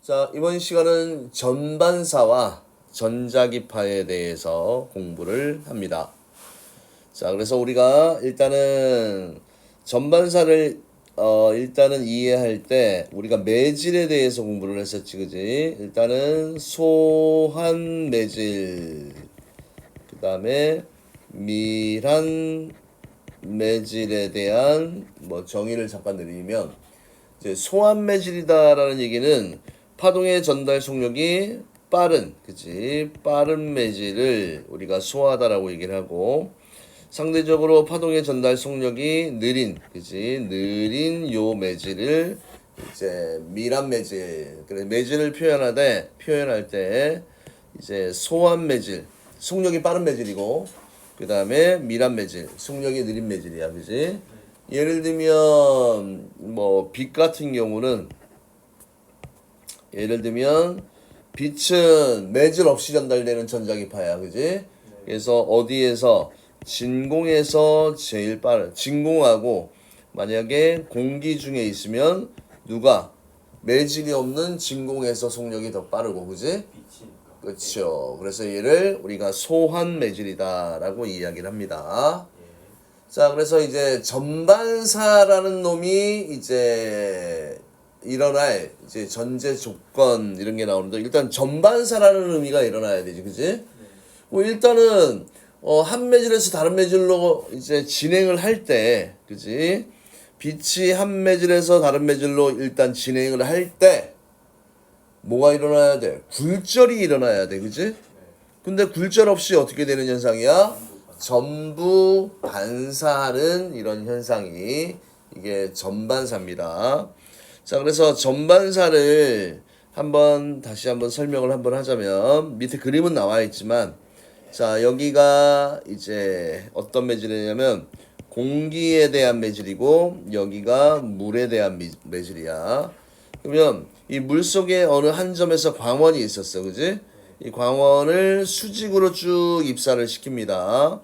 자, 이번 시간은 전반사와 전자기파에 대해서 공부를 합니다. 자, 그래서 우리가 일단은 전반사를 일단은 이해할 때 우리가 매질에 대해서 공부를 했었지, 그지? 일단은 소한 매질, 그 다음에 밀한 매질에 대한 정의를 잠깐 드리면, 이제 소한 매질이다라는 얘기는 파동의 전달 속력이 빠른, 그치? 빠른 매질을 우리가 소하다라고 얘기를 하고, 상대적으로 파동의 전달 속력이 느린, 그치? 느린 요 매질을 이제 밀한 매질, 그래 매질을 표현할 때 이제 소한 매질, 속력이 빠른 매질이고, 그 다음에 밀한 매질, 속력이 느린 매질이야, 그치? 예를 들면 빛 같은 경우는, 예를 들면 빛은 매질 없이 전달되는 전자기파야, 그지? 그래서 어디에서 진공에서 제일 빠른, 진공하고 만약에 공기 중에 있으면 누가 매질이 없는 진공에서 속력이 더 빠르고, 그지? 그렇죠. 그래서 얘를 우리가 소한 매질이다라고 이야기를 합니다. 자, 그래서 이제 전반사라는 놈이 이제 일어날 이제 전제 조건 이런 게 나오는데, 일단 전반사라는 의미가 일어나야 되지, 그지? 일단은 한 매질에서 다른 매질로 이제 진행을 할 때, 그지? 빛이 한 매질에서 다른 매질로 일단 진행을 할 때 뭐가 일어나야 돼? 굴절이 일어나야 돼, 그지? 근데 굴절 없이 어떻게 되는 현상이야? 전부 반사하는 이런 현상이 이게 전반사입니다. 자, 그래서 전반사를 다시 한번 설명을 하자면, 밑에 그림은 나와 있지만, 자, 여기가 이제 어떤 매질이냐면 공기에 대한 매질이고, 여기가 물에 대한 매질이야. 그러면 이 물 속에 어느 한 점에서 광원이 있었어, 그지? 이 광원을 수직으로 쭉 입사를 시킵니다.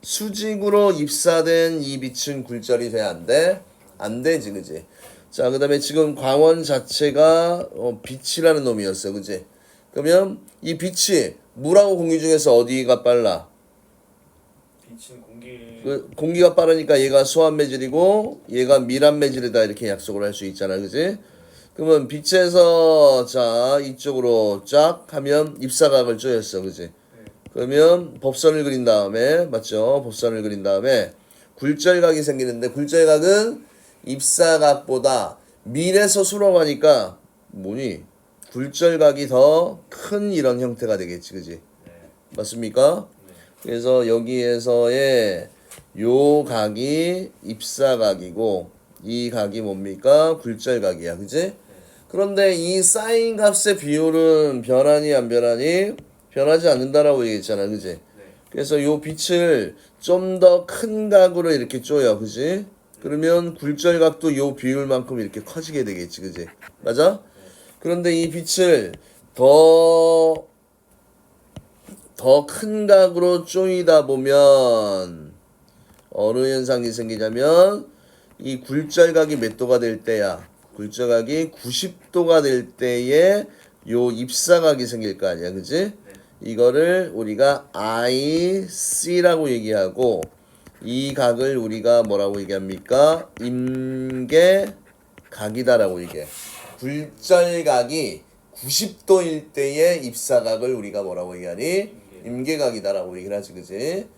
수직으로 입사된 이 빛은 굴절이 돼, 안 돼? 안 되지, 그지? 자, 그 다음에 지금 광원 자체가 빛이라는 놈이었어, 그지? 그러면 이 빛이 물하고 공기 중에서 어디가 빨라? 빛은 공기가 빠르니까 얘가 소한 매질이고 얘가 밀한 매질이다, 이렇게 약속을 할 수 있잖아, 그지? 그러면 빛에서 자 이쪽으로 쫙 하면 입사각을 쪼였어, 그지? 그러면 법선을 그린 다음에, 맞죠? 법선을 그린 다음에 굴절각이 생기는데, 굴절각은 입사각보다 밀에서 수로 가니까 굴절각이 더 큰 이런 형태가 되겠지, 그지? 맞습니까? 그래서 여기에서의 요 각이 입사각이고 이 각이 뭡니까? 굴절각이야, 그지? 그런데 이 사인 값의 비율은 변하니 안 변하니? 변하지 않는다라고 얘기했잖아, 그지? 그래서 요 빛을 좀 더 큰 각으로 이렇게 쪼여, 그지? 그러면 굴절각도 요 비율만큼 이렇게 커지게 되겠지, 그지? 맞아? 그런데 이 빛을 더 큰 각으로 쪼이다 보면 어느 현상이 생기냐면, 이 굴절각이 몇 도가 될 때야? 굴절각이 90도가 될 때에 요 입사각이 생길 거 아니야, 그지? 이거를 우리가 IC라고 얘기하고, 이 각을 우리가 뭐라고 얘기합니까? 임계각이다라고 얘기해. 굴절각이 90도일 때의 입사각을 우리가 뭐라고 얘기하니? 임계각이다라고 얘기를 하지, 그지?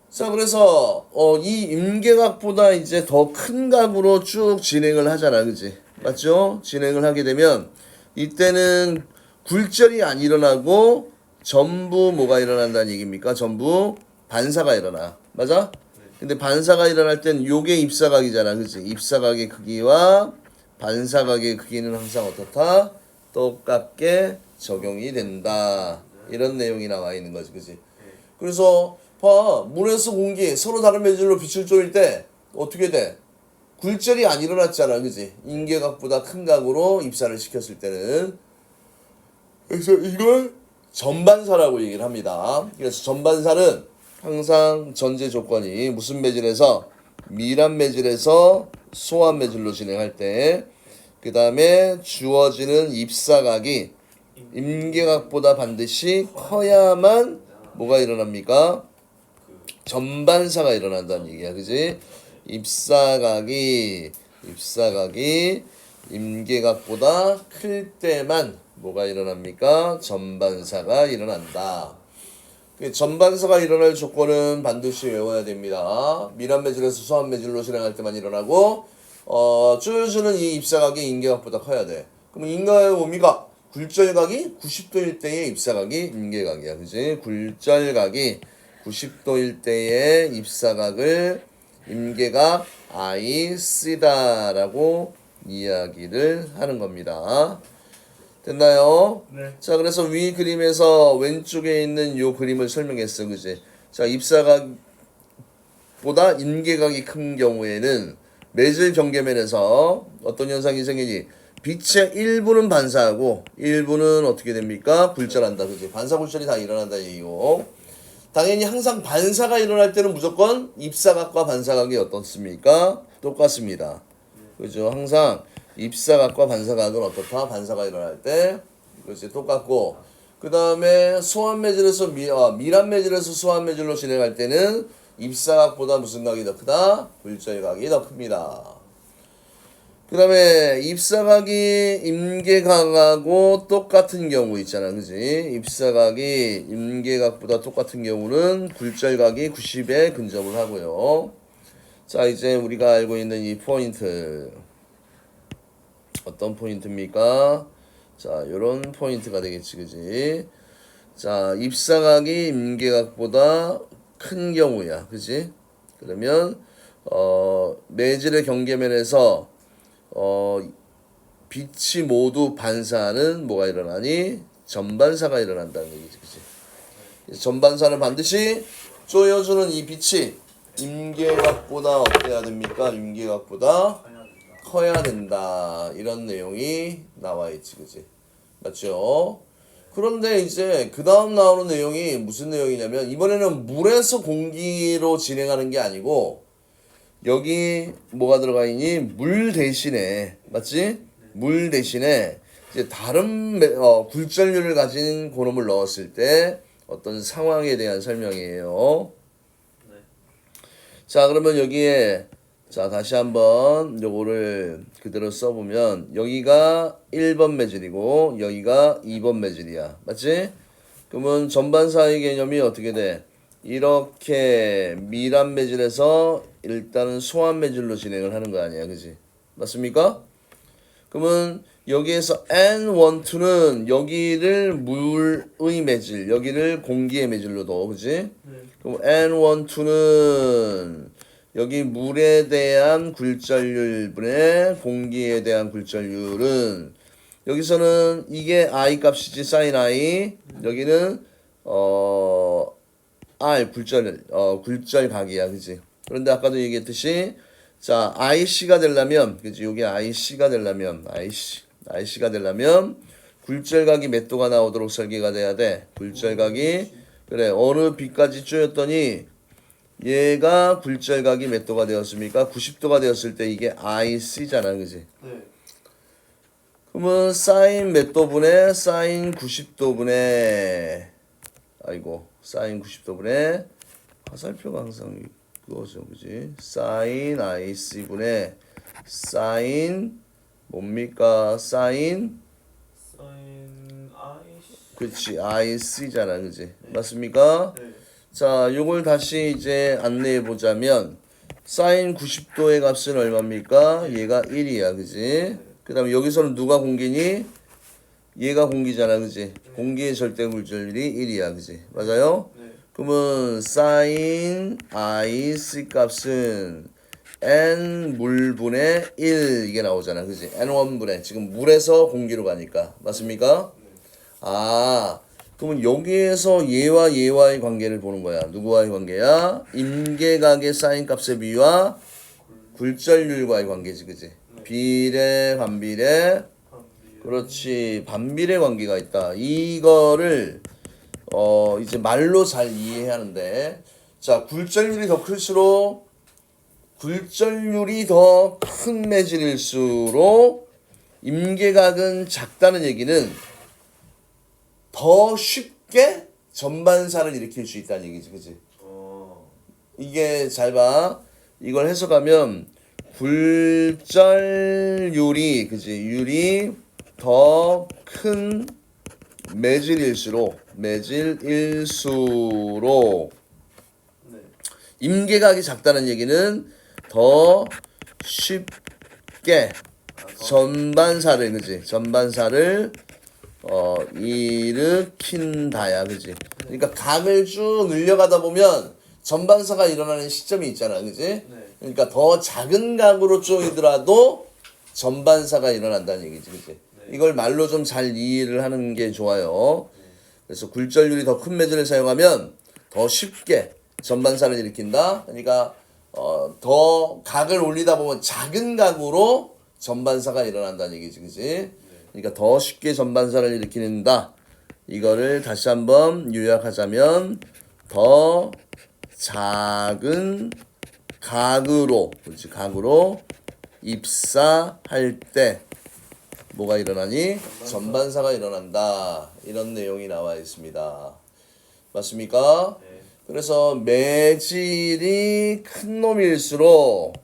자, 그래서 이 임계각보다 이제 더 큰 각으로 쭉 진행을 하잖아, 그지? 맞죠? 진행을 하게 되면 이때는 굴절이 안 일어나고 전부 뭐가 일어난다는 얘기입니까? 전부 반사가 일어나. 맞아? 근데 반사가 일어날 땐 요게 입사각이잖아, 그지? 입사각의 크기와 반사각의 크기는 항상 어떻다? 똑같게 적용이 된다. 이런 내용이 나와 있는 거지, 그지? 그래서 봐, 물에서 공기 서로 다른 매질로 빛을 쪼일 때 어떻게 돼? 굴절이 안 일어났잖아, 그지? 임계각보다 큰 각으로 입사를 시켰을 때는. 그래서 이걸 전반사라고 얘기를 합니다. 그래서 전반사는 항상 전제 조건이 무슨 매질에서? 밀한 매질에서 소한 매질로 진행할 때 그 다음에 주어지는 입사각이 임계각보다 반드시 커야만 뭐가 일어납니까? 전반사가 일어난다는 얘기야, 그지? 입사각이 임계각보다 클 때만 뭐가 일어납니까? 전반사가 일어난다. 전반사가 일어날 조건은 반드시 외워야 됩니다. 밀합매질에서 소합매질로 실행할 때만 일어나고 쪼여주는 이 입사각이 임계각보다 커야 돼. 그럼 임계각이 뭡니까? 굴절각이 90도일 때의 입사각이 임계각이야. 그지? 굴절각이 90도일 때의 입사각을 임계각 IC다라고 이야기를 하는 겁니다. 됐나요? 네. 자, 그래서 위 그림에서 왼쪽에 있는 요 그림을 설명했어. 그지? 자, 입사각보다 임계각이 큰 경우에는 매질 경계면에서 어떤 현상이 생기니? 빛의 일부는 반사하고 일부는 어떻게 됩니까? 굴절한다. 그지? 반사 굴절이 다 일어난다 얘기고. 당연히 항상 반사가 일어날 때는 무조건 입사각과 반사각이 어떻습니까? 똑같습니다. 그죠? 항상 입사각과 반사각은 어떻다? 반사가 일어날 때 그렇지 똑같고, 그 다음에 소환매질에서 밀합매질에서 소환매질로 진행할 때는 입사각보다 무슨 각이 더 크다? 굴절각이 더 큽니다. 그 다음에 입사각이 임계각하고 똑같은 경우 있잖아, 그지? 입사각이 임계각보다 똑같은 경우는 굴절각이 90에 근접을 하고요. 자, 이제 우리가 알고 있는 이 포인트, 어떤 포인트입니까? 자, 요런 포인트가 되겠지, 그지? 자, 입사각이 임계각보다 큰 경우야, 그지? 그러면 매질의 경계면에서 빛이 모두 반사하는 뭐가 일어나니? 전반사가 일어난다는 얘기지, 그지? 전반사는 반드시 쪼여주는 이 빛이 임계각보다 어때야 됩니까? 임계각보다 커야 된다. 이런 내용이 나와 있지, 그지? 맞죠? 그런데 이제 그 다음 나오는 내용이 무슨 내용이냐면, 이번에는 물에서 공기로 진행하는 게 아니고 여기 뭐가 들어가 있니? 물 대신에, 맞지? 물 대신에 이제 다른 굴절률을 가진 고름을 넣었을 때 어떤 상황에 대한 설명이에요. 네. 자, 그러면 여기에 자, 다시 한번 요거를 그대로 써보면 여기가 1번 매질이고 여기가 2번 매질이야. 맞지? 그러면 전반사의 개념이 어떻게 돼? 이렇게 밀합 매질에서 일단은 소합 매질로 진행을 하는 거 아니야, 그지? 맞습니까? 그러면 여기에서 N1, 2는 여기를 물의 매질, 여기를 공기의 매질로 넣어, 그지? 네. 그럼 N1, 2는 여기 물에 대한 굴절율분의 공기에 대한 굴절율은 여기서는 이게 I 값이지, 사인 I. 여기는 R 굴절각이야, 그지? 그런데 아까도 얘기했듯이 자, IC가 되려면, 그지? 여기 IC가 되려면 IC가 되려면 굴절각이 몇 도가 나오도록 설계가 돼야 돼. 굴절각이 그래, 어느 빛까지 쪼였더니 얘가 굴절각이 몇 도가 되었습니까? 90도가 되었을 때 이게 IC잖아, 그지? 네. 그러면 사인 몇 도분의 사인 90도분의 사인 90도분의 화살표가 항상 그거죠, 그지? 사인 IC분의 사인 뭡니까? 사인 I 그치 IC잖아, 그지? 맞습니까? 네. 자, 요걸 다시 이제 안내해 보자면 사인 90도의 값은 얼마입니까? 얘가 1이야, 그지? 그 다음에 여기서는 누가 공기니? 얘가 공기잖아, 그지? 공기의 절대 굴절률이 1이야, 그지? 맞아요? 네. 그러면 사인 IC 값은 N 물분의 1 이게 나오잖아, 그지? N1분의 지금 물에서 공기로 가니까 맞습니까? 아, 그러면 여기에서 얘와 얘와의 관계를 보는 거야. 누구와의 관계야? 임계각의 사인 값의 비와 굴절률과의 관계지, 그지? 비례, 반비례, 그렇지, 반비례 관계가 있다. 이거를 이제 말로 잘 이해해야 하는데, 자, 굴절률이 더 클수록 굴절률이 더 큰 매질일수록 임계각은 작다는 얘기는 더 쉽게 전반사를 일으킬 수 있다는 얘기지, 그지? 이게 잘 봐. 이걸 해석하면 굴절율이, 그지? 율이 더 큰 매질일수록 네. 임계각이 작다는 얘기는 더 쉽게 전반사를, 그지? 전반사를 일으킨다야, 그지? 그러니까 각을 쭉 늘려가다 보면 전반사가 일어나는 시점이 있잖아, 그지? 네. 그러니까 더 작은 각으로 쪼이더라도 전반사가 일어난다는 얘기지, 그지? 이걸 말로 좀 잘 이해를 하는 게 좋아요. 그래서 굴절율이 더 큰 매질을 사용하면 더 쉽게 전반사를 일으킨다. 그러니까 더 각을 올리다 보면 작은 각으로 전반사가 일어난다는 얘기지, 그지? 그러니까 더 쉽게 전반사를 일으키는다. 이거를 다시 한번 요약하자면 더 작은 각으로, 그렇지? 각으로 입사할 때 뭐가 일어나니? 전반사가 일어난다. 이런 내용이 나와 있습니다. 맞습니까? 네. 그래서 매질이 큰 놈일수록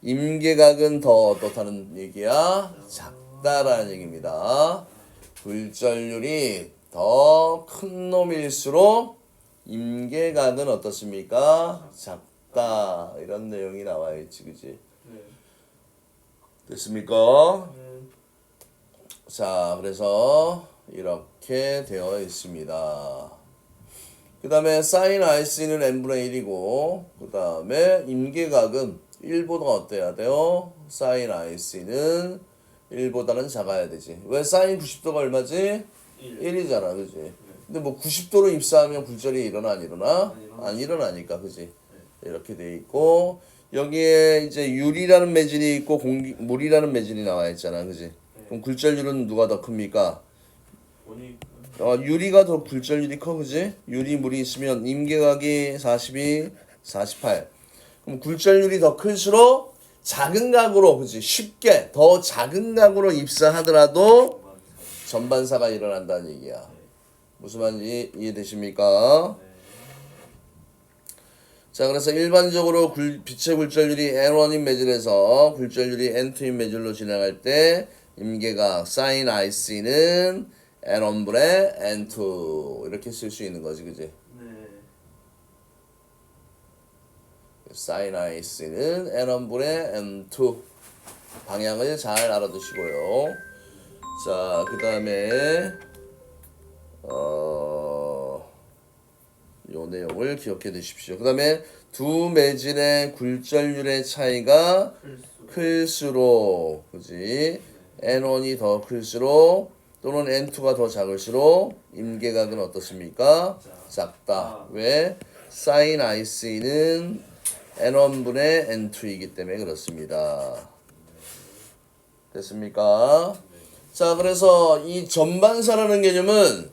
임계각은 더 어떻다는 얘기야? 작다라는 얘기입니다. 굴절률이 더 큰 놈일수록 임계각은 어떻습니까? 작다. 이런 내용이 나와 있지, 그지? 네. 됐습니까? 자, 그래서 이렇게 되어 있습니다. 그 다음에 sin rc는 n분의 1이고 그 다음에 임계각은 1보다 어때야 돼요? sin rc는 1보다는 작아야 되지. 왜 sin 90도가 얼마지? 1이잖아, 그지? 근데 뭐 90도로 입사하면 굴절이 일어나 안 일어나? 안 일어나니까, 그지? 이렇게 돼 있고 여기에 이제 유리라는 매질이 있고 물이라는 매질이 나와 있잖아, 그지? 그럼 굴절률은 누가 더 큽니까? 원이 유리가 더 굴절률이 커, 그지? 유리 물이 있으면 임계각이 42, 48. 그럼 굴절률이 더 클수록 작은 각으로, 그지? 쉽게 더 작은 각으로 입사하더라도 전반사가 일어난다는 얘기야. 무슨 말인지 이해되십니까? 자, 그래서 일반적으로 빛의 굴절률이 N1인 매질에서 굴절률이 N2인 매질로 진행할 때 임계각 sin IC는 N1분의 N2 이렇게 쓸 수 있는 거지, 그지? 네. sin IC는 N1분의 N2 방향을 잘 알아두시고요. 자, 그 다음에 요 내용을 기억해 두십시오. 그 다음에 두 매질의 굴절률의 차이가 클수록, 그지? N1이 더 클수록 또는 N2가 더 작을수록 임계각은 어떻습니까? 작다. 왜? sin IC는 N1분의 N2이기 때문에 그렇습니다. 됐습니까? 자, 그래서 이 전반사라는 개념은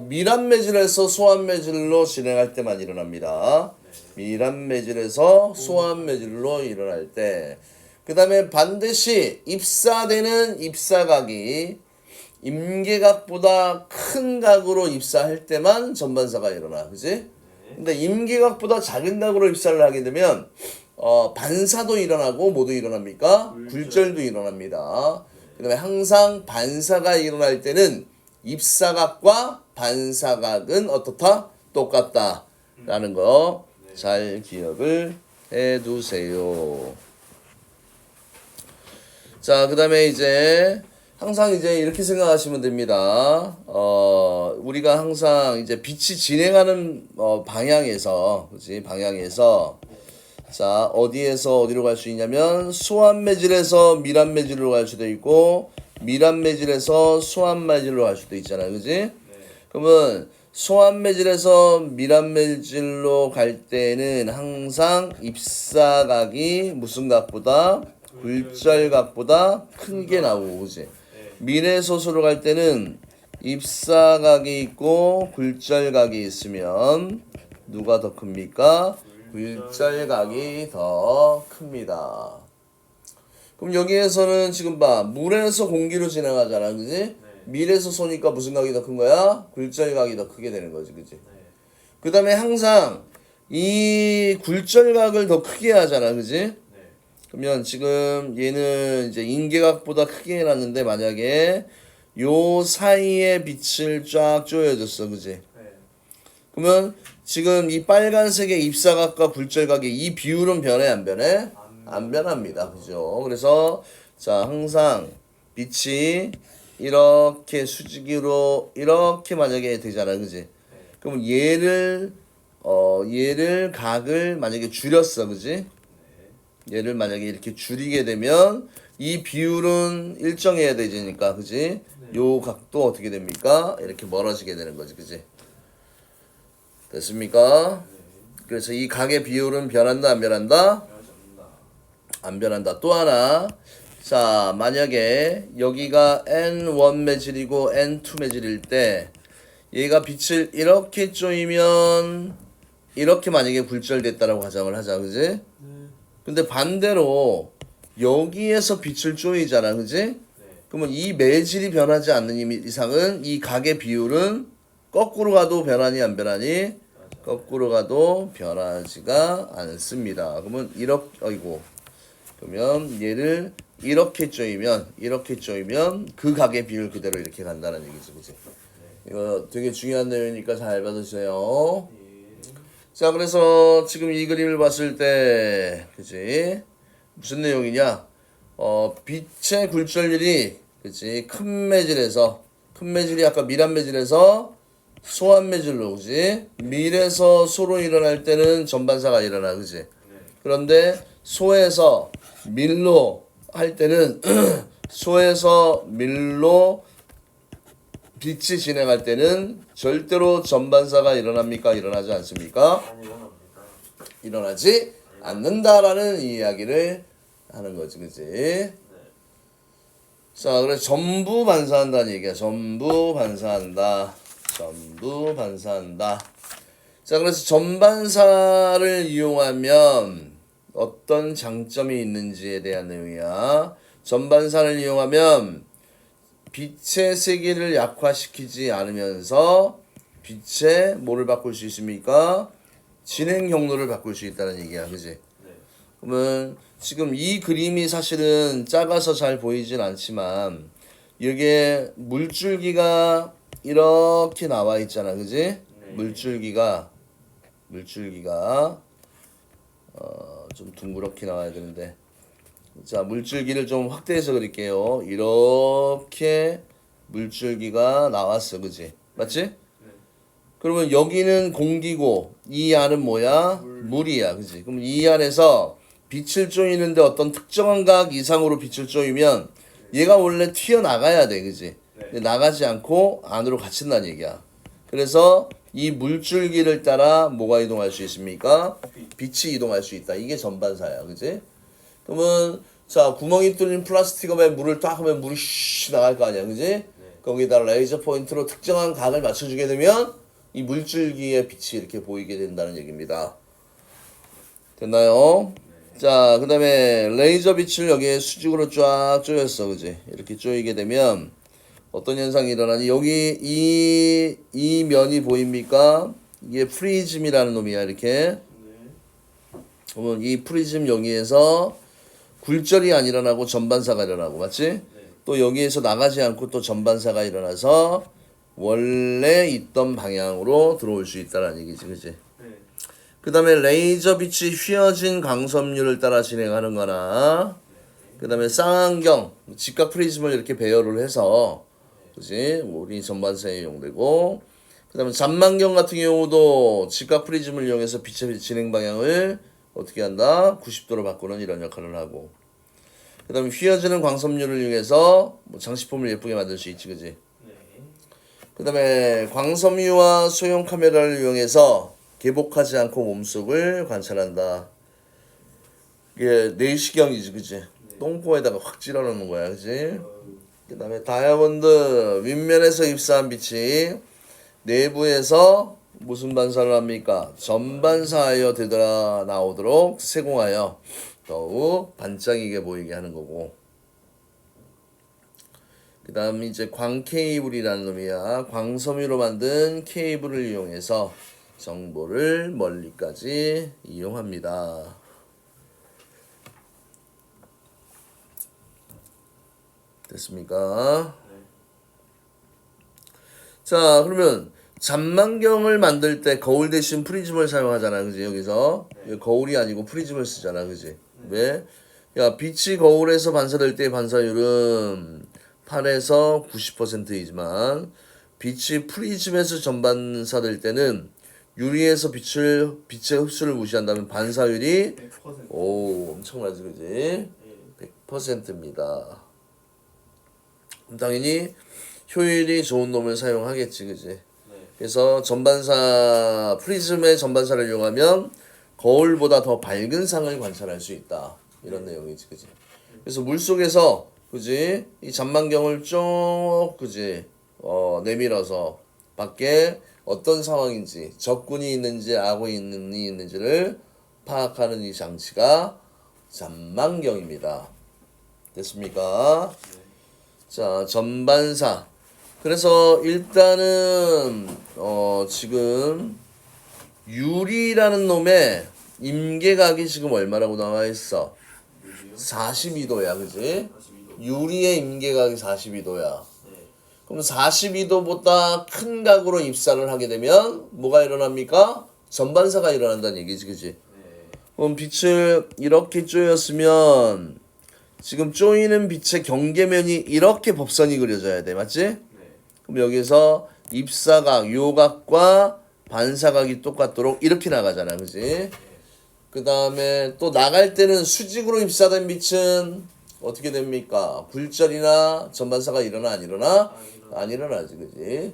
밀합 매질에서 소합 매질로 진행할 때만 일어납니다. 밀합 매질에서 소합 매질로 일어날 때. 그 다음에 반드시 입사되는 입사각이 임계각보다 큰 각으로 입사할 때만 전반사가 일어나, 그지? 근데 임계각보다 작은 각으로 입사를 하게 되면 반사도 일어나고 뭐도 일어납니까? 굴절도 일어납니다. 그 다음에 항상 반사가 일어날 때는 입사각과 반사각은 어떻다? 똑같다 라는 거 잘 기억을 해 두세요. 자, 그 다음에 이제 항상 이제 이렇게 생각하시면 됩니다. 우리가 항상 이제 빛이 진행하는 방향에서, 그렇지? 방향에서 자, 어디에서 어디로 갈 수 있냐면 소합 매질에서 밀합 매질로 갈 수도 있고 밀합 매질에서 소합 매질로 갈 수도 있잖아요, 그지? 그러면 소합 매질에서 밀합 매질로 갈 때는 항상 입사각이 무슨 각보다 굴절각보다 큰 게 나오고, 그지? 밀에소수로 갈 때는 입사각이 있고 굴절각이 있으면 누가 더 큽니까? 굴절각이 더 큽니다. 그럼 여기에서는 지금 봐. 물에서 공기로 진행하잖아. 그지? 네. 밀에서 쏘니까 무슨 각이 더 큰 거야? 굴절각이 더 크게 되는 거지. 그지? 네. 그 다음에 항상 이 굴절각을 더 크게 하잖아. 그지? 네. 그러면 지금 얘는 이제 인계각보다 크게 해놨는데 만약에 요 사이에 빛을 쫙 조여줬어. 그지? 네. 그러면 지금 이 빨간색의 입사각과 굴절각의 이 비율은 변해 안 변해? 안 변합니다. 그죠? 그래서 자 항상 빛이 이렇게 수직으로 이렇게 만약에 되잖아. 그지? 그러면 얘를 각을 만약에 줄였어. 그지? 얘를 만약에 이렇게 줄이게 되면 이 비율은 일정해야 되니까. 그지? 요 각도 어떻게 됩니까? 이렇게 멀어지게 되는 거지. 그지? 됐습니까? 그래서 이 각의 비율은 변한다 안 변한다? 변하지 안 변한다. 또 하나. 자, 만약에 여기가 N1 매질이고 N2 매질일 때 얘가 빛을 이렇게 쪼이면 이렇게 만약에 굴절됐다라고 가정을 하자. 그지? 근데 반대로 여기에서 빛을 쪼이잖아. 그지? 네. 그러면 이 매질이 변하지 않는 이상은 이 각의 비율은 거꾸로 가도 변하니 안 변하니? 거꾸로 가도 변하지가 않습니다. 그러면 이렇게 그러면 얘를 이렇게 쪼이면 그 각의 비율 그대로 이렇게 간다는 얘기죠. 그치? 이거 되게 중요한 내용이니까 잘 받으세요. 자, 그래서 지금 이 그림을 봤을 때 그치? 무슨 내용이냐? 빛의 굴절률이 그치? 큰 매질이 아까 밀한 매질에서 소한 매질로, 그지? 밀에서 소로 일어날 때는 전반사가 일어나, 그지? 그런데 소에서 밀로 할 때는 소에서 밀로 빛이 진행할 때는 절대로 전반사가 일어납니까? 일어나지 않습니까? 안 일어납니다. 일어나지 않는다라는 이야기를 하는 거지, 그지? 자, 그래서 전부 반사한다는 얘기야. 전부 반사한다. 자, 그래서 전반사를 이용하면 어떤 장점이 있는지에 대한 내용이야. 전반사를 이용하면 빛의 세기를 약화시키지 않으면서 빛의 뭐를 바꿀 수 있습니까? 진행 경로를 바꿀 수 있다는 얘기야. 그지? 네. 그러면 지금 이 그림이 사실은 작아서 잘 보이진 않지만 이게 물줄기가 이렇게 나와 있잖아. 그지? 네. 물줄기가 좀 둥그렇게 나와야 되는데 자, 물줄기를 좀 확대해서 그릴게요. 이렇게 물줄기가 나왔어. 그지? 맞지? 그러면 여기는 공기고 이 안은 뭐야? 물이야. 그지? 그럼 이 안에서 빛을 쪼이는데 어떤 특정한 각 이상으로 빛을 쪼이면 얘가 원래 튀어나가야 돼. 그지? 근데 나가지 않고 안으로 갇힌다는 얘기야. 그래서 이 물줄기를 따라 뭐가 이동할 수 있습니까? 빛이 이동할 수 있다. 이게 전반사야. 그지? 그러면 자, 구멍이 뚫린 플라스틱업에 물을 딱 하면 물이 쉬 나갈 거 아니야. 그지? 거기다 레이저 포인트로 특정한 각을 맞춰주게 되면 이 물줄기의 빛이 이렇게 보이게 된다는 얘기입니다. 됐나요? 자, 그 다음에 레이저 빛을 여기에 수직으로 쫙 쪼였어. 그지? 이렇게 쪼이게 되면 어떤 현상이 일어나니? 여기 이 면이 보입니까? 이게 프리즘이라는 놈이야. 이렇게. 그러면 이 프리즘 여기에서 굴절이 안 일어나고 전반사가 일어나고, 맞지? 또 여기에서 나가지 않고 또 전반사가 일어나서 원래 있던 방향으로 들어올 수 있다는 얘기지. 그지? 그 다음에 레이저 빛이 휘어진 광섬유를 따라 진행하는 거나 그 다음에 쌍안경, 직각 프리즘을 이렇게 배열을 해서 그지? 우리 전반사에 이용되고 그 다음에 잔망경 같은 경우도 직각 프리즘을 이용해서 빛의 진행 방향을 어떻게 한다? 90도로 바꾸는 이런 역할을 하고 그 다음에 휘어지는 광섬유를 이용해서 뭐 장식품을 예쁘게 만들 수 있지. 그지? 그 다음에 광섬유와 소형 카메라를 이용해서 개복하지 않고 몸속을 관찰한다. 이게 내시경이지. 그지? 똥꼬에다가 확 찔러놓는 거야. 그지? 그 다음에 다이아몬드 윗면에서 입사한 빛이 내부에서 무슨 반사를 합니까? 전반사하여 되돌아 나오도록 세공하여 더욱 반짝이게 보이게 하는 거고. 그 다음 이제 광케이블이라는 놈이야. 광섬유로 만든 케이블을 이용해서 정보를 멀리까지 이용합니다. 됐습니까? 자, 그러면 잔망경을 만들 때 거울 대신 프리즘을 사용하잖아, 그지? 여기서 거울이 아니고 프리즘을 쓰잖아, 그지? 왜? 야, 빛이 거울에서 반사될 때의 반사율은 8에서 90%이지만 빛이 프리즘에서 전반사될 때는 유리에서 빛의 흡수를 무시한다면 반사율이 100%. 오, 엄청나지, 그지? 예. 100%입니다. 당연히 효율이 좋은 놈을 사용하겠지, 그지? 네. 그래서 전반사 프리즘의 전반사를 이용하면 거울보다 더 밝은 상을 관찰할 수 있다. 이런 내용이지, 그지? 그래서 물 속에서, 그지? 이 잔망경을 쭉, 그지? 내밀어서 밖에 어떤 상황인지, 적군이 있는지 악군이 있는지를 파악하는 이 장치가 잔망경입니다. 됐습니까? 자, 전반사. 그래서 일단은 지금 유리라는 놈의 임계각이 지금 얼마라고 나와 있어? 유리요? 42도야, 그지? 42도. 유리의 임계각이 42도야. 네. 그럼 42도보다 큰 각으로 입사를 하게 되면 뭐가 일어납니까? 전반사가 일어난다는 얘기지, 그지? 네. 그럼 빛을 이렇게 쪼였으면 지금 쪼이는 빛의 경계면이 이렇게 법선이 그려져야 돼, 맞지? 네. 그럼 여기서 입사각, 요각과 반사각이 똑같도록 이렇게 나가잖아, 그지? 그 다음에 또 나갈 때는 수직으로 입사된 빛은 어떻게 됩니까? 굴절이나 전반사가 일어나 안 일어나? 안 일어나지, 그지?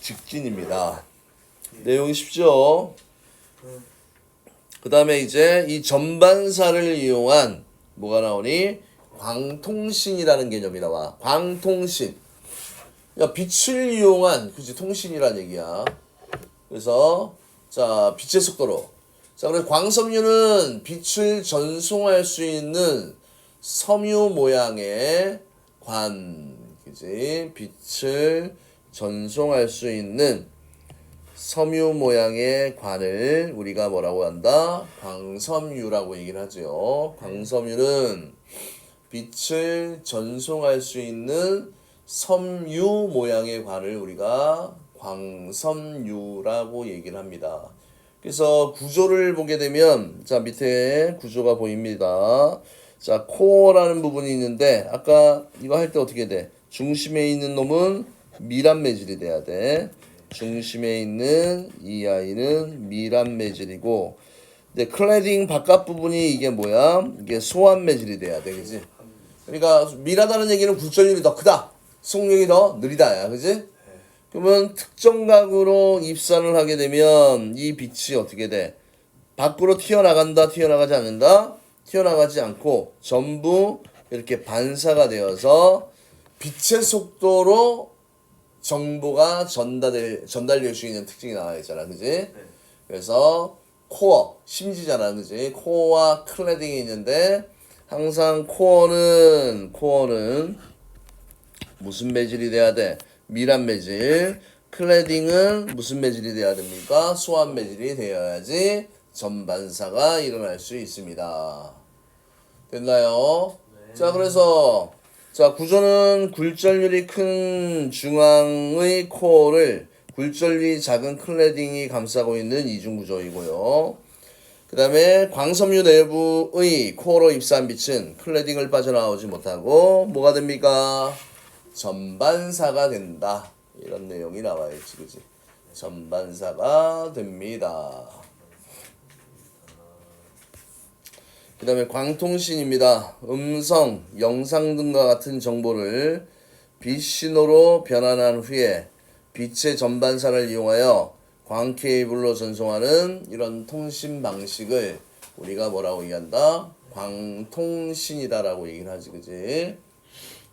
직진입니다. 내용이 쉽죠? 그 다음에 이제 이 전반사를 이용한 뭐가 나오니? 광통신이라는 개념이 나와. 광통신. 야, 빛을 이용한, 그치, 통신이란 얘기야. 그래서, 자, 빛의 속도로. 자, 그래서 광섬유는 빛을 전송할 수 있는 섬유 모양의 관, 그지? 빛을 전송할 수 있는 섬유 모양의 관을 우리가 뭐라고 한다? 광섬유라고 얘기를 하죠. 광섬유는 빛을 전송할 수 있는 섬유 모양의 관을 우리가 광섬유라고 얘기를 합니다. 그래서 구조를 보게 되면 자, 밑에 구조가 보입니다. 자, 코어라는 부분이 있는데 아까 이거 할 때 어떻게 돼? 중심에 있는 놈은 밀합 매질이 돼야 돼. 중심에 있는 이 아이는 밀합 매질이고, 근데 클래딩 바깥 부분이 이게 뭐야? 이게 소환 매질이 돼야 돼, 그지? 그러니까 밀하다는 얘기는 굴절률이 더 크다, 속력이 더 느리다야, 그지? 그러면 특정 각으로 입산을 하게 되면 이 빛이 어떻게 돼? 밖으로 튀어나간다, 튀어나가지 않는다? 튀어나가지 않고 전부 이렇게 반사가 되어서 빛의 속도로 정보가 전달될 수 있는 특징이 나와 있잖아, 그지? 그래서 코어, 심지잖아, 그지? 코어와 클래딩이 있는데 항상 코어는 무슨 매질이 돼야 돼? 밀합 매질. 클래딩은 무슨 매질이 돼야 됩니까? 소환 매질이 되어야지 전반사가 일어날 수 있습니다. 됐나요? 자, 그래서 자, 구조는 굴절률이 큰 중앙의 코어를 굴절률이 작은 클래딩이 감싸고 있는 이중 구조이고요. 그 다음에 광섬유 내부의 코어로 입사한 빛은 클래딩을 빠져나오지 못하고 뭐가 됩니까? 전반사가 된다. 이런 내용이 나와 있지, 그지? 전반사가 됩니다. 그 다음에 광통신입니다. 음성, 영상 등과 같은 정보를 빛신호로 변환한 후에 빛의 전반사를 이용하여 광케이블로 전송하는 이런 통신 방식을 우리가 뭐라고 얘기한다? 광통신이다라고 얘기를 하지, 그지?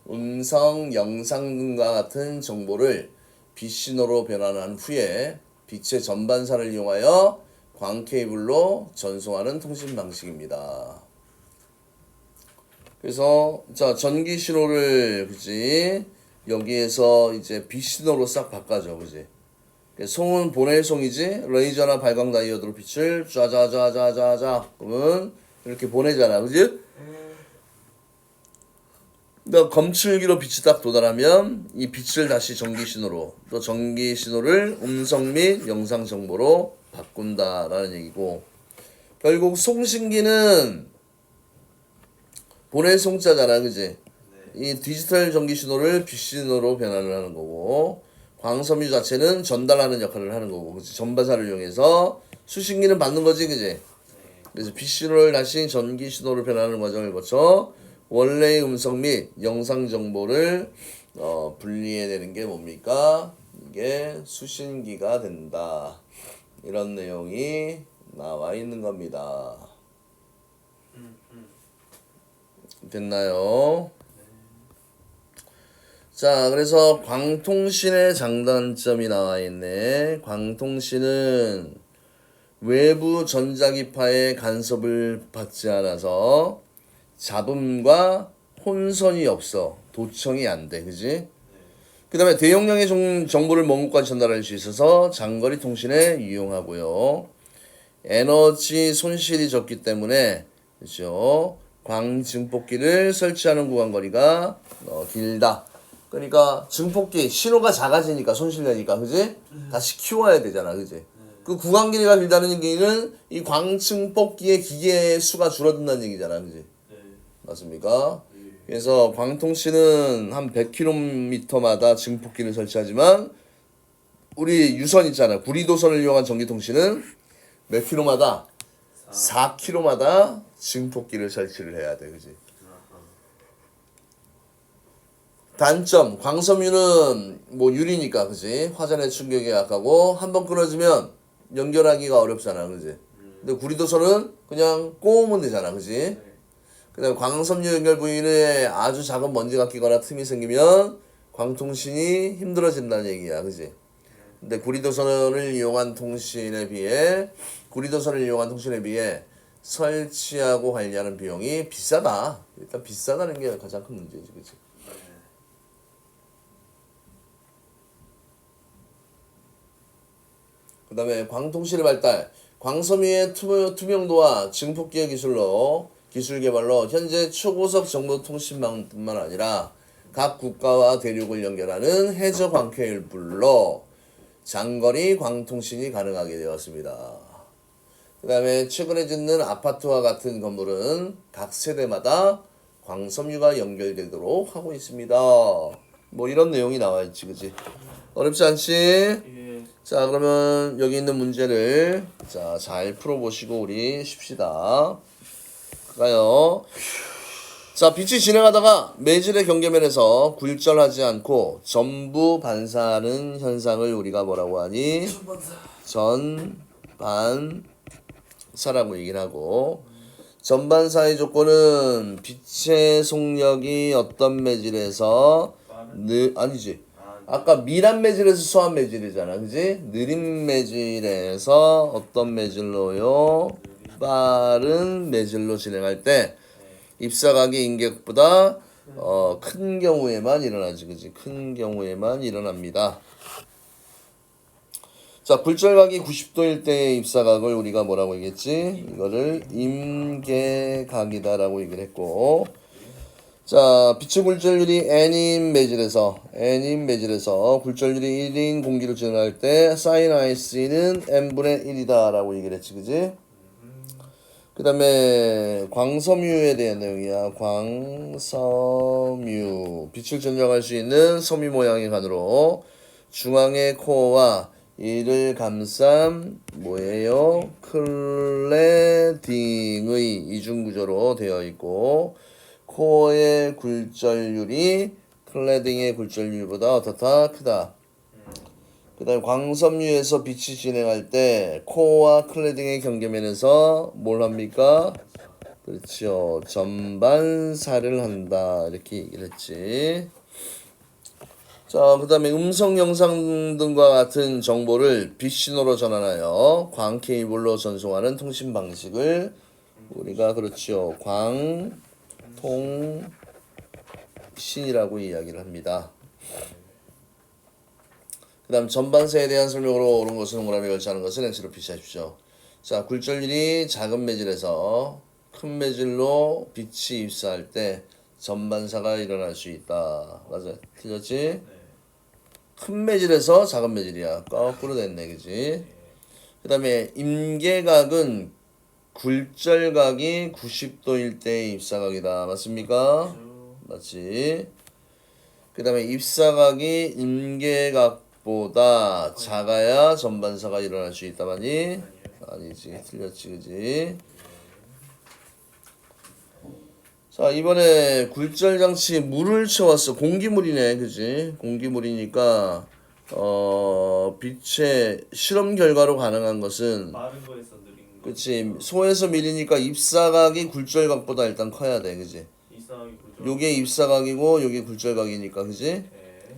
음성, 영상 등과 같은 정보를 빛신호로 변환한 후에 빛의 전반사를 이용하여 광케이블로 전송하는 통신 방식입니다. 그래서 자 전기 신호를 그지 여기에서 이제 빛 신호로 싹 바꿔줘 그지. 송은 보낼 송이지 레이저나 발광 다이오드로 빛을 좌좌좌좌좌좌 그러면 이렇게 보내잖아 그지. 그러니까 검출기로 빛이 딱 도달하면 이 빛을 다시 전기 신호로 또 전기 신호를 음성 및 영상 정보로 바꾼다라는 얘기고 결국 송신기는 보낼 송자잖아 그지. 이 디지털 전기 신호를 빛 신호로 변환을 하는 거고 광섬유 자체는 전달하는 역할을 하는 거고 그치? 전파사를 이용해서 수신기는 받는 거지 그지. 그래서 빛 신호를 다시 전기 신호로 변하는 과정을 거쳐 원래의 음성 및 영상 정보를 분리해내는 게 뭡니까? 이게 수신기가 된다. 이런 내용이 나와 있는 겁니다. 됐나요? 자, 그래서 광통신의 장단점이 나와 있네. 광통신은 외부 전자기파의 간섭을 받지 않아서 잡음과 혼선이 없어. 도청이 안 돼. 그지? 그 다음에 대용량의 정보를 먼 곳까지 전달할 수 있어서 장거리 통신에 유용하고요. 에너지 손실이 적기 때문에 그렇죠. 광증폭기를 설치하는 구간거리가 길다. 그러니까 증폭기 신호가 작아지니까 손실되니까 그지? 다시 키워야 되잖아 그지? 그 구간 길이가 길다는 얘기는 이 광증폭기의 기계 수가 줄어든다는 얘기잖아 그지? 맞습니까? 그래서 광통신은 한 100km마다 증폭기를 설치하지만 우리 유선 있잖아 구리도선을 이용한 전기통신은 몇 킬로마다 4km마다 증폭기를 설치를 해야 돼 그지? 단점 광섬유는 뭐 유리니까 그지? 화전의 충격이 약하고 한번 끊어지면 연결하기가 어렵잖아 그지? 근데 구리도선은 그냥 꼬우면 되잖아 그지? 그 다음에 광섬유 연결 부위에 아주 작은 먼지가 끼거나 틈이 생기면 광통신이 힘들어진다는 얘기야 그지? 근데 구리도선을 이용한 통신에 비해 설치하고 관리하는 비용이 비싸다. 일단 비싸다는 게 가장 큰 문제지 그치? 그 다음에 광통신의 발달 광섬유의 투명도와 증폭기의 기술 개발로 현재 초고속 정보통신망뿐만 아니라 각 국가와 대륙을 연결하는 해저 광케이블로 장거리 광통신이 가능하게 되었습니다. 그 다음에 최근에 짓는 아파트와 같은 건물은 각 세대마다 광섬유가 연결되도록 하고 있습니다. 뭐 이런 내용이 나와 있지 그지? 어렵지 않지? 예. 자 그러면 여기 있는 문제를 자 잘 풀어보시고 우리 쉽시다. 가요. 자 빛이 진행하다가 매질의 경계면에서 굴절하지 않고 전부 반사하는 현상을 우리가 뭐라고 하니? 전반사라고 얘기를 하고 전반사의 조건은 빛의 속력이 어떤 매질에서 아니지 아까 미란 매질에서 소한 매질이잖아 그지? 느린 매질에서 어떤 매질로요? 빠른 매질로 진행할 때 입사각이 인격보다 큰 경우에만 일어나지 그지? 큰 경우에만 일어납니다. 자 굴절각이 90도일 때의 입사각을 우리가 뭐라고 얘기했지? 이거를 임계각이다라고 얘기를 했고 자 빛의 굴절률이 n인 매질에서 굴절률이 1인 공기로 진행할 때 sin IC는 n분의 1이다 라고 얘기를 했지 그지? 그 다음에 광섬유에 대한 내용이야. 광섬유 빛을 전정할 수 있는 섬유 모양의 관으로 중앙의 코어와 이를 감싼 뭐예요? 클레딩의 이중구조로 되어 있고 코어의 굴절률이 클레딩의 굴절률보다 어떻다? 크다. 그 다음에 광섬유에서 빛이 진행할 때 코어와 클레딩의 경계면에서 뭘 합니까? 그렇죠. 전반사를 한다. 이렇게 얘기를 했지. 자, 그 다음에 음성, 영상 등과 같은 정보를 빛신호로 전환하여 광 케이블로 전송하는 통신 방식을 우리가 그렇죠. 광통신이라고 이야기를 합니다. 그 다음 전반사에 대한 설명으로 옳은 것은 동그라미 걸치하는 것은 X로 표시하십시오. 자, 굴절률이 작은 매질에서 큰 매질로 빛이 입사할 때 전반사가 일어날 수 있다. 맞아. 틀렸지? 네. 큰 매질에서 작은 매질이야. 거꾸로 됐네. 그지? 그 다음에 임계각은 굴절각이 90도일 때의 입사각이다. 맞습니까? 맞지? 그 다음에 입사각이 임계각보다 작아야 전반사가 일어날 수 있다. 맞니? 아니지. 틀렸지. 그지? 자, 이번에 굴절 장치에 물을 채웠어. 공기물이네. 그지? 공기물이니까 빛의 실험 결과로 가능한 것은 빠른 거에서 느린 거. 그치. 소에서 밀리니까 입사각이 굴절각보다 일단 커야 돼. 그지? 이상하게 굴절. 요게 입사각이고 요게 굴절각이니까. 그지? 네.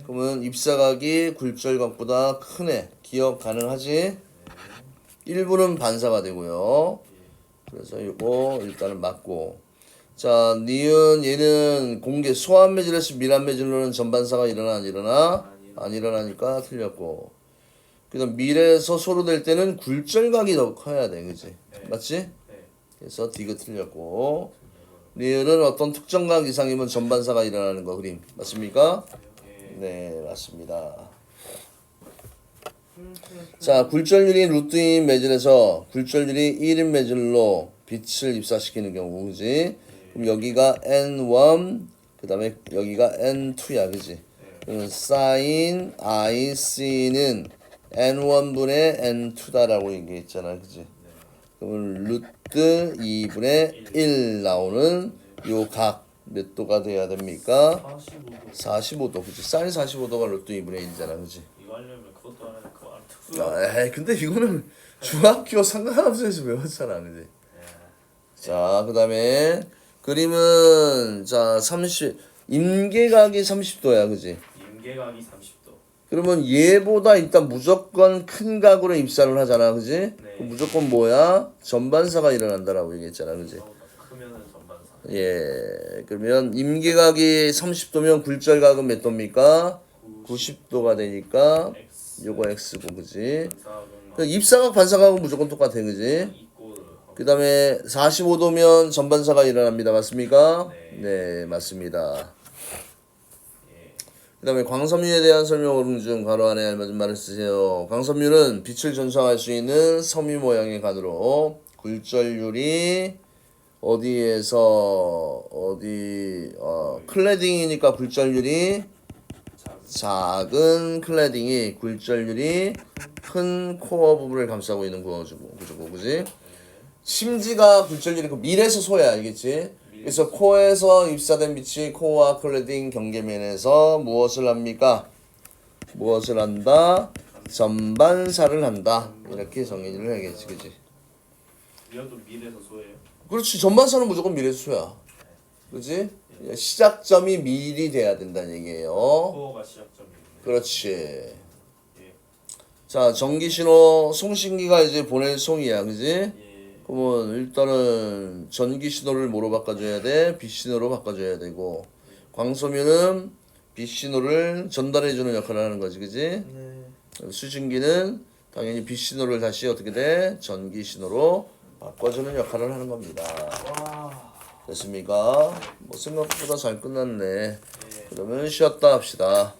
그러면 입사각이 굴절각보다 크네. 기억 가능하지? 일부는 반사가 되고요. 그래서 이거 일단은 맞고. 자, 니은 얘는 공개 소한 매질에서 밀한 매질로는 전반사가 일어나 안 일어나? 안 일어나니까 틀렸고. 그다음 밀에서 소로 될 때는 굴절각이 더 커야 돼. 그지? 맞지? 네. 그래서 D가 틀렸고. 리을은 어떤 특정 각 이상이면 전반사가 일어나는 거 그림. 맞습니까? 네, 맞습니다. 자, 굴절률이 루트인 매질에서 굴절률이 1인 매질로 빛을 입사시키는 경우, 그지? 그럼 여기가 N1, 그 다음에 여기가 N2야, 그지? 그러면 sin IC는 N1분의 N2다라고 얘기했잖아, 그지? 그러면 루트 2분의 1 나오는 요 각 몇 도가 돼야 됩니까? 45도. 45도, 그지? sin 45도가 루트 2분의 1이잖아, 그지? 이거 하려면 그것도 하나 그거 안 특수. 에이, 근데 이거는 중학교 상관없어서 외웠잖아, 그지? 자, 그 다음에 그림은 자 30 임계각이 30도야, 그지? 임계각이 30도. 그러면 얘보다 일단 무조건 큰 각으로 입사를 하잖아, 그지? 네. 그럼 무조건 뭐야? 전반사가 일어난다라고 얘기했잖아, 그지? 크면은 전반사. 예, 그러면 임계각이 30도면 굴절각은 몇 도입니까? 90도가 되니까 X. 요거 X고, 그지? 반사각은 입사각 반사각은 무조건 똑같아, 그지? 이꼬르. 그 다음에 45도면 전반사가 일어납니다. 맞습니까? 네. 네, 맞습니다. 예. 그 다음에 광섬유에 대한 설명 중 가로 안에 알맞은 말을 쓰세요. 광섬유는 빛을 전송할 수 있는 섬유 모양의 관으로 굴절률이 어디에서 클래딩이니까 굴절률이 작은 클래딩이 굴절률이 큰 코어 부분을 감싸고 있는 구조고, 그지? 심지가 굴절률이 그 밀에서 소야, 알겠지? 그래서 코에서 입사된 빛이 코어와 클래딩 경계면에서 무엇을 합니까? 무엇을 한다? 전반사를 한다. 이렇게 정의를 해야겠지, 그지? 이것도 밀에서 소예요. 그렇지, 전반사는 무조건 밀에서 소야. 그지? 시작점이 밀이 돼야 된다는 얘기예요. 코어가 시작점이네. 그렇지. 예. 자, 전기신호, 송신기가 이제 보낼 송이야, 그지? 예. 그러면 일단은 전기 신호를 뭐로 바꿔줘야 돼? 빛 신호로 바꿔줘야 되고, 광섬유는 빛 신호를 전달해주는 역할을 하는 거지, 그지? 네. 수증기는 당연히 빛 신호를 다시 어떻게 돼? 전기 신호로 바꿔주는 역할을 하는 겁니다. 와. 됐습니까? 뭐 생각보다 잘 끝났네. 예. 그러면 쉬었다 합시다.